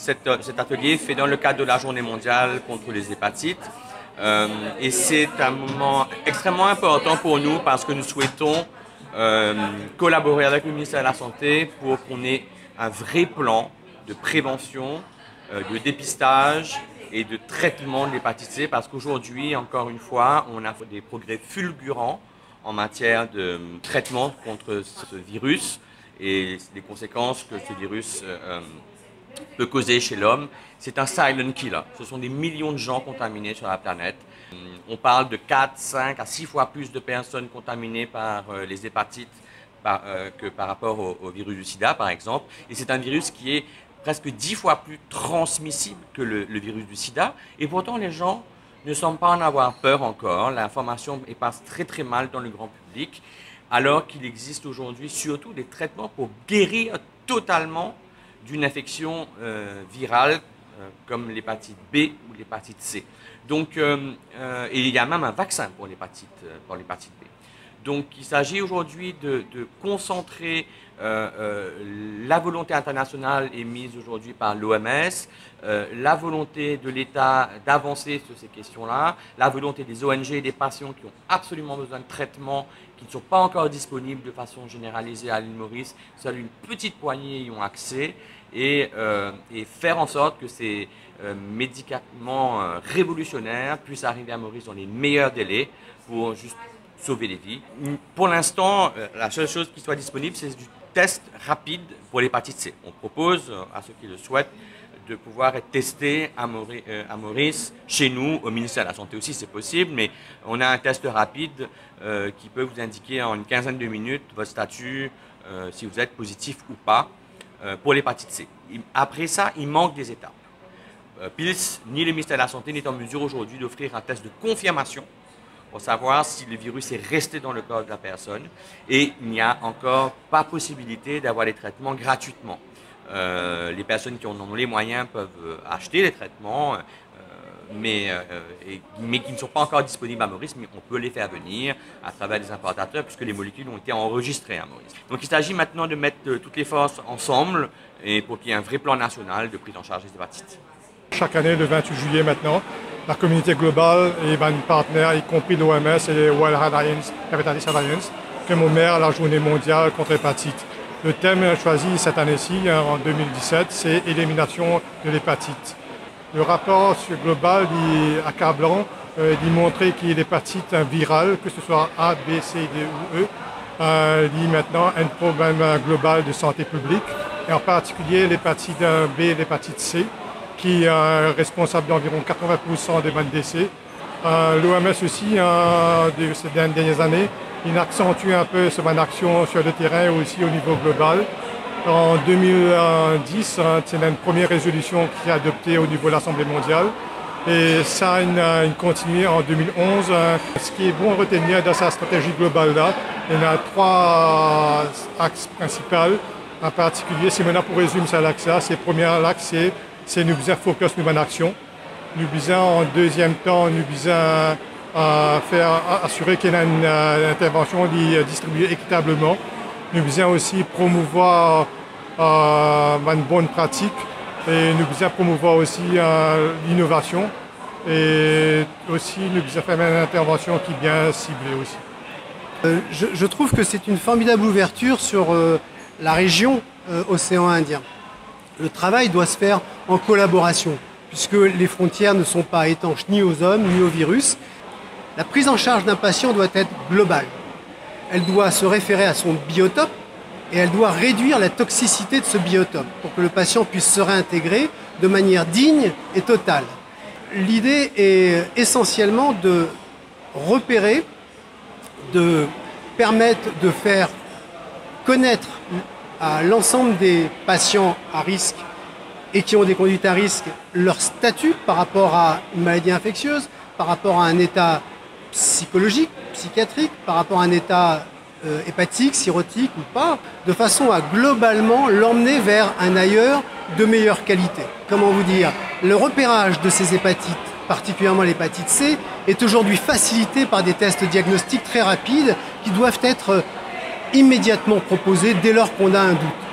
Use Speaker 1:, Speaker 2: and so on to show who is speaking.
Speaker 1: cet atelier est fait dans le cadre de la Journée mondiale contre les hépatites. Et c'est un moment extrêmement important pour nous parce que nous souhaitons collaborer avec le ministère de la Santé pour qu'on ait un vrai plan de prévention, de dépistage et de traitement de l'hépatite C, parce qu'aujourd'hui, encore une fois, on a fait des progrès fulgurants en matière de traitement contre ce virus et les conséquences que ce virus peut causer chez l'homme. C'est un silent killer. Ce sont des millions de gens contaminés sur la planète. On parle de 4, 5 à 6 fois plus de personnes contaminées par les hépatites que par rapport au virus du sida, par exemple. Et c'est un virus qui est presque 10 fois plus transmissible que le virus du sida. Et pourtant, les gens ne semblent pas en avoir peur encore. L'information passe très très mal dans le grand public, alors qu'il existe aujourd'hui surtout des traitements pour guérir totalement d'une infection virale comme l'hépatite B ou l'hépatite C. Donc, et il y a même un vaccin pour l'hépatite B. Donc, il s'agit aujourd'hui de concentrer la volonté internationale émise aujourd'hui par l'OMS, la volonté de l'État d'avancer sur ces questions-là, la volonté des ONG et des patients qui ont absolument besoin de traitements qui ne sont pas encore disponibles de façon généralisée à l'île Maurice. Seule une petite poignée y ont accès et faire en sorte que ces médicaments révolutionnaires puissent arriver à Maurice dans les meilleurs délais pour juste sauver des vies. Pour l'instant, la seule chose qui soit disponible, c'est du test rapide pour l'hépatite C. On propose à ceux qui le souhaitent de pouvoir être testés à Maurice, chez nous, au ministère de la Santé aussi, c'est possible, mais on a un test rapide qui peut vous indiquer en une quinzaine de minutes votre statut, si vous êtes positif ou pas, pour l'hépatite C. Après ça, il manque des étapes. PILS, ni le ministère de la Santé n'est en mesure aujourd'hui d'offrir un test de confirmation pour savoir si le virus est resté dans le corps de la personne. Et il n'y a encore pas possibilité d'avoir les traitements gratuitement. Les personnes qui en ont les moyens peuvent acheter les traitements, mais qui ne sont pas encore disponibles à Maurice, mais on peut les faire venir à travers des importateurs puisque les molécules ont été enregistrées à Maurice. Donc il s'agit maintenant de mettre toutes les forces ensemble et pour qu'il y ait un vrai plan national de prise en charge des hépatites.
Speaker 2: Chaque année, le 28 juillet maintenant, la communauté globale et nos partenaires, y compris l'OMS et les World Hepatitis Alliance, commémorent la journée mondiale contre l'hépatite. Le thème choisi cette année-ci, en 2017, c'est élimination de l'hépatite. Le rapport global dit accablant, dit montrer qu'il y a l'hépatite virale, que ce soit A, B, C, D ou E, dit maintenant un problème global de santé publique, et en particulier l'hépatite B et l'hépatite C, qui est responsable d'environ 80% des décès. L'OMS aussi, ces dernières années, il accentue un peu son action sur le terrain aussi au niveau global. En 2010, c'est une première résolution qui est adoptée au niveau de l'Assemblée mondiale. Et ça a une continué en 2011. Ce qui est bon à retenir dans sa stratégie globale-là, il y a 3 axes principaux. En particulier, si maintenant pour résumer ça l'axe-là, c'est le premier axe, c'est nous besoin focus nous en action. Nous besoin en deuxième temps, nous besoin assurer qu'il y a une intervention distribuée équitablement. Nous besoin aussi promouvoir une bonne pratique et nous besoin promouvoir aussi l'innovation et aussi nous besoin faire une intervention qui est bien ciblée aussi.
Speaker 3: Je trouve que c'est une formidable ouverture sur la région océan Indien. Le travail doit se faire en collaboration, puisque les frontières ne sont pas étanches ni aux hommes ni aux virus. La prise en charge d'un patient doit être globale. Elle doit se référer à son biotope et elle doit réduire la toxicité de ce biotope pour que le patient puisse se réintégrer de manière digne et totale. L'idée est essentiellement de repérer, de permettre de faire connaître à l'ensemble des patients à risque et qui ont des conduites à risque leur statut par rapport à une maladie infectieuse, par rapport à un état psychologique, psychiatrique, par rapport à un état hépatique, cirrhotique ou pas, de façon à globalement l'emmener vers un ailleurs de meilleure qualité. Comment vous dire, le repérage de ces hépatites, particulièrement l'hépatite C, est aujourd'hui facilité par des tests diagnostiques très rapides qui doivent être immédiatement proposés dès lors qu'on a un doute.